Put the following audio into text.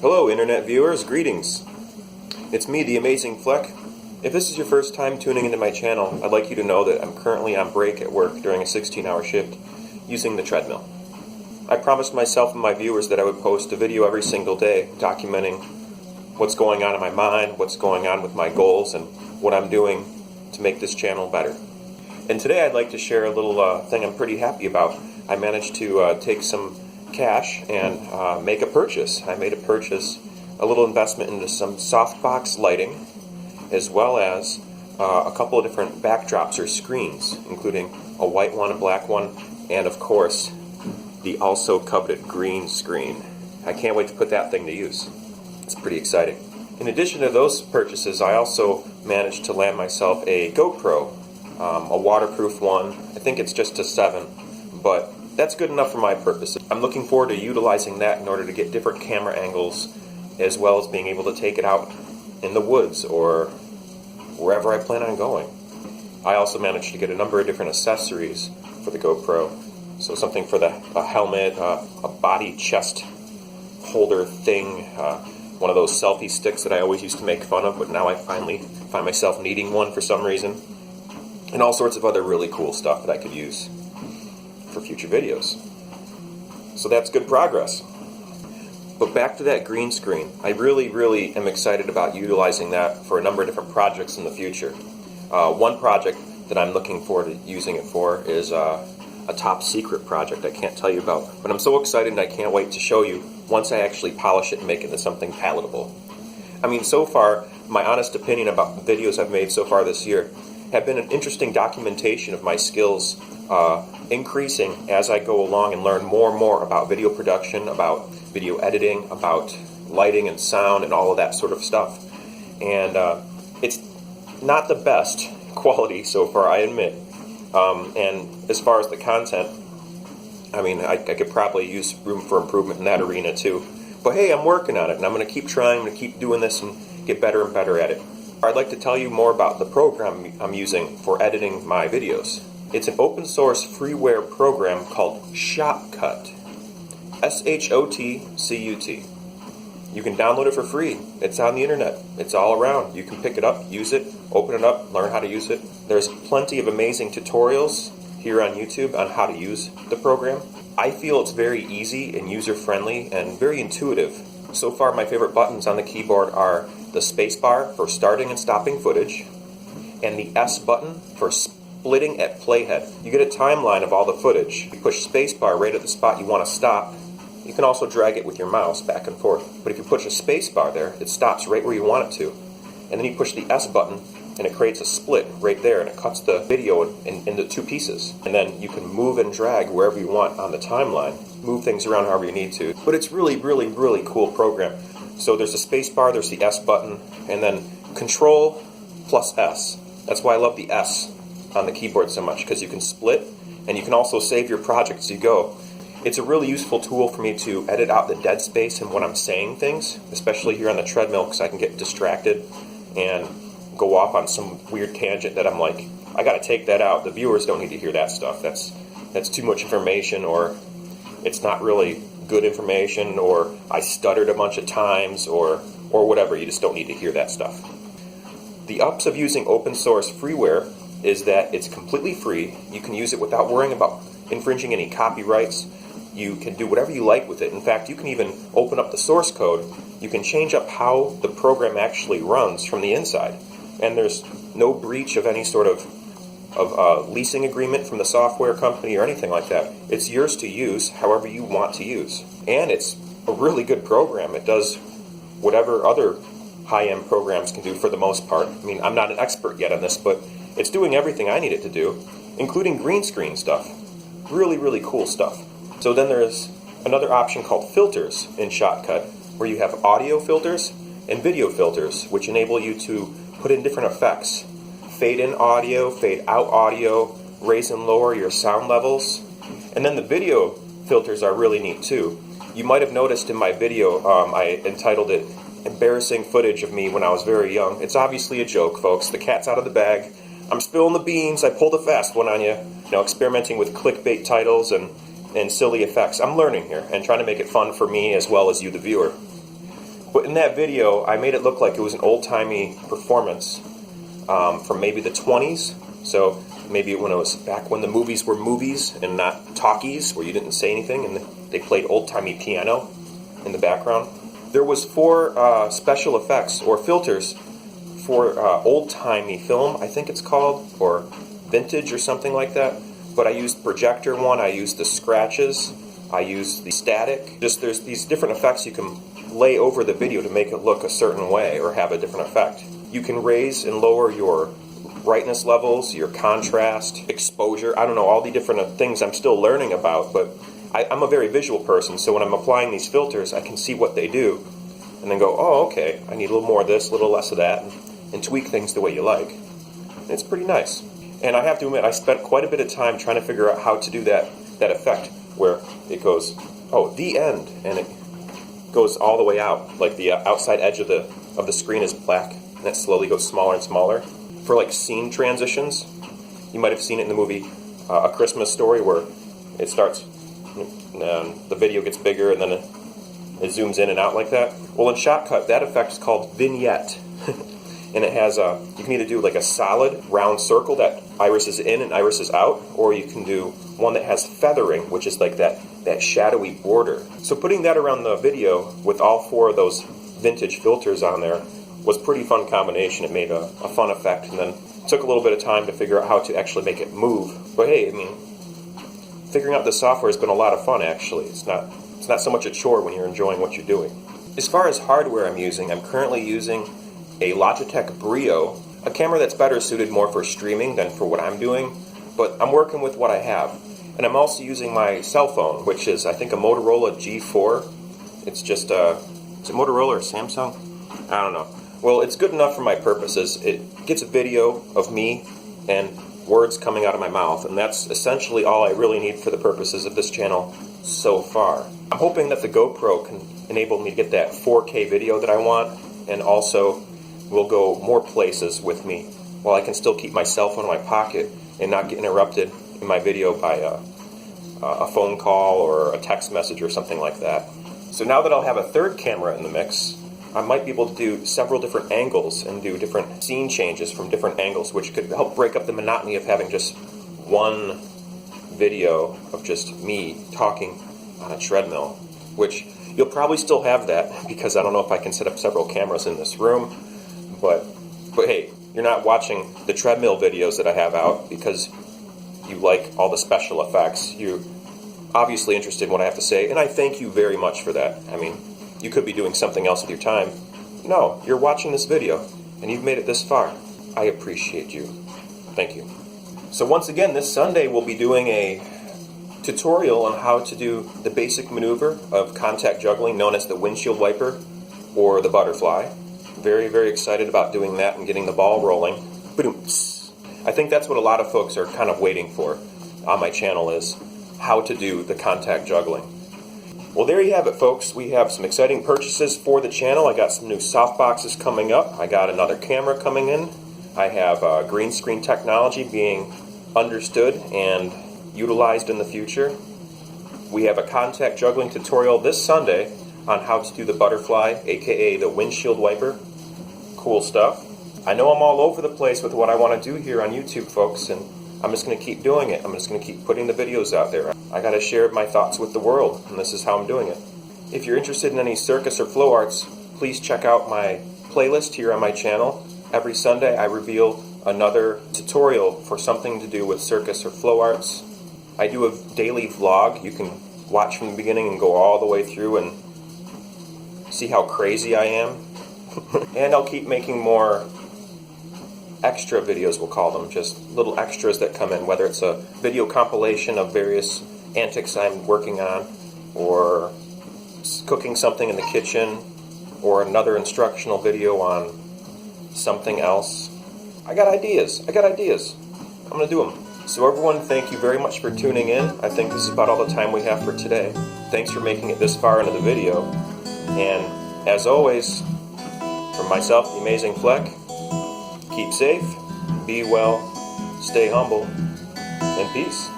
Hello internet viewers, greetings. It's me, the amazing Flec. If this is your first time tuning into my channel, I'd like you to know that I'm currently on break at work during a 16-hour shift using the treadmill. I promised myself and my viewers that I would post a video every single day documenting what's going on in my mind, what's going on with my goals, and what I'm doing to make this channel better. And today I'd like to share a little thing I'm pretty happy about. I managed to take some cash and make a purchase. I made a purchase, a little investment into some softbox lighting, as well as a couple of different backdrops or screens, including a white one, a black one, and of course the also coveted green screen. I can't wait to put that thing to use. It's pretty exciting. In addition to those purchases, I also managed to land myself a GoPro, a waterproof one. I think it's just a 7, but that's good enough for my purposes. I'm looking forward to utilizing that in order to get different camera angles, as well as being able to take it out in the woods or wherever I plan on going. I also managed to get a number of different accessories for the GoPro. So something for a helmet, a body chest holder thing, one of those selfie sticks that I always used to make fun of, but now I finally find myself needing one for some reason, and all sorts of other really cool stuff that I could use for future videos. So that's good progress. But back to that green screen. I really am excited about utilizing that for a number of different projects in the future. One project that I'm looking forward to using it for is a top secret project I can't tell you about. But I'm so excited and I can't wait to show you once I actually polish it and make it into something palatable. I mean, so far, my honest opinion about the videos I've made so far this year have been an interesting documentation of my skills, increasing as I go along and learn more and more about video production, about video editing, about lighting and sound and all of that sort of stuff. And it's not the best quality so far, I admit. And as far as the content, I mean, I could probably use room for improvement in that arena too. But hey, I'm working on it, and I'm going to keep trying, I'm going to keep doing this and get better and better at it. I'd like to tell you more about the program I'm using for editing my videos. It's an open source freeware program called Shotcut. S-H-O-T-C-U-T. You can download it for free. It's on the internet. It's all around. You can pick it up, use it, open it up, learn how to use it. There's plenty of amazing tutorials here on YouTube on how to use the program. I feel it's very easy and user-friendly and very intuitive. So far, my favorite buttons on the keyboard are the spacebar for starting and stopping footage, and the S button for splitting at playhead. You get a timeline of all the footage. You push spacebar right at the spot you want to stop. You can also drag it with your mouse back and forth. But if you push a spacebar there, it stops right where you want it to. And then you push the S button, and it creates a split right there, and it cuts the video into two pieces. And then you can move and drag wherever you want on the timeline. Move things around however you need to. But it's really cool program. So there's a space bar, there's the S button, and then Control plus S. That's why I love the S on the keyboard so much, because you can split, and you can also save your project as you go. It's a really useful tool for me to edit out the dead space and when I'm saying things, especially here on the treadmill, because I can get distracted and go off on some weird tangent that I'm like, I gotta take that out. The viewers don't need to hear that stuff. That's too much information, or it's not really good information, or I stuttered a bunch of times, or whatever. You just don't need to hear that stuff. The ups of using open source freeware is that it's completely free. You can use it without worrying about infringing any copyrights. You can do whatever you like with it. In fact, you can even open up the source code. You can change up how the program actually runs from the inside. And there's no breach of any sort of leasing agreement from the software company or anything like that. It's yours to use however you want to use. And it's a really good program. It does whatever other high-end programs can do for the most part. I mean, I'm not an expert yet on this, but it's doing everything I need it to do, including green screen stuff. Really cool stuff. So then there's another option called filters in Shotcut, where you have audio filters and video filters, which enable you to put in different effects. Fade in audio, fade out audio, raise and lower your sound levels. And then the video filters are really neat too. You might have noticed in my video, I entitled it Embarrassing Footage of Me When I Was Very Young. It's obviously a joke, folks. The cat's out of the bag. I'm spilling the beans. I pulled a fast one on you. You know, experimenting with clickbait titles and silly effects. I'm learning here and trying to make it fun for me as well as you, the viewer. But in that video, I made it look like it was an old-timey performance from maybe the 20s. So maybe when it was back when the movies were movies and not talkies, where you didn't say anything and they played old-timey piano in the background. There was 4 special effects or filters for old-timey film, I think it's called, or vintage or something like that. But I used projector one, I used the scratches, I used the static. Just there's these different effects you can lay over the video to make it look a certain way or have a different effect. You can raise and lower your brightness levels, your contrast, exposure, I don't know, all the different things I'm still learning about, but I'm a very visual person, so when I'm applying these filters, I can see what they do, and then go, oh, okay, I need a little more of this, a little less of that, and tweak things the way you like. And it's pretty nice. And I have to admit, I spent quite a bit of time trying to figure out how to do that effect, where it goes, oh, the end, and it goes all the way out, like the outside edge of the screen is black, and it slowly goes smaller and smaller. For like scene transitions, you might have seen it in the movie A Christmas Story, where it starts, and the video gets bigger, and then it zooms in and out like that. Well, in Shotcut, that effect is called vignette. And it has you can either do like a solid round circle that iris is in and iris is out, or you can do one that has feathering, which is like that shadowy border. So putting that around the video with all 4 of those vintage filters on there was a pretty fun combination. It made a fun effect, and then it took a little bit of time to figure out how to actually make it move. But hey, I mean, figuring out the software has been a lot of fun actually. It's not so much a chore when you're enjoying what you're doing. As far as hardware I'm currently using a Logitech Brio, a camera that's better suited more for streaming than for what I'm doing, but I'm working with what I have. And I'm also using my cell phone, which is, I think, a Motorola G4. It's just, is it Motorola or Samsung? I don't know. Well, it's good enough for my purposes. It gets a video of me and words coming out of my mouth, and that's essentially all I really need for the purposes of this channel so far. I'm hoping that the GoPro can enable me to get that 4K video that I want, and also will go more places with me, while I can still keep my cell phone in my pocket and not get interrupted in my video by a phone call or a text message or something like that. So now that I'll have a third camera in the mix, I might be able to do several different angles and do different scene changes from different angles, which could help break up the monotony of having just one video of just me talking on a treadmill, which you'll probably still have that, because I don't know if I can set up several cameras in this room, but hey, you're not watching the treadmill videos that I have out because you like all the special effects. You're obviously interested in what I have to say, and I thank you very much for that. I mean, you could be doing something else with your time. No, you're watching this video, and you've made it this far. I appreciate you. Thank you. So once again, this Sunday we'll be doing a tutorial on how to do the basic maneuver of contact juggling known as the windshield wiper or the butterfly. Very, very excited about doing that and getting the ball rolling. I think that's what a lot of folks are kind of waiting for on my channel, is how to do the contact juggling. Well, there you have it, folks. We have some exciting purchases for the channel. I got some new softboxes coming up. I got another camera coming in. I have green screen technology being understood and utilized in the future. We have a contact juggling tutorial this Sunday on how to do the butterfly, aka the windshield wiper. Cool stuff. I know I'm all over the place with what I want to do here on YouTube, folks, and I'm just going to keep doing it. I'm just going to keep putting the videos out there. I got to share my thoughts with the world, and this is how I'm doing it. If you're interested in any circus or flow arts, please check out my playlist here on my channel. Every Sunday I reveal another tutorial for something to do with circus or flow arts. I do a daily vlog. You can watch from the beginning and go all the way through and see how crazy I am. And I'll keep making more extra videos, we'll call them, just little extras that come in, whether it's a video compilation of various antics I'm working on, or cooking something in the kitchen, or another instructional video on something else. I got ideas. I'm going to do them. So everyone, thank you very much for tuning in. I think this is about all the time we have for today. Thanks for making it this far into the video. And as always, from myself, the amazing Flec, keep safe, be well, stay humble, and peace.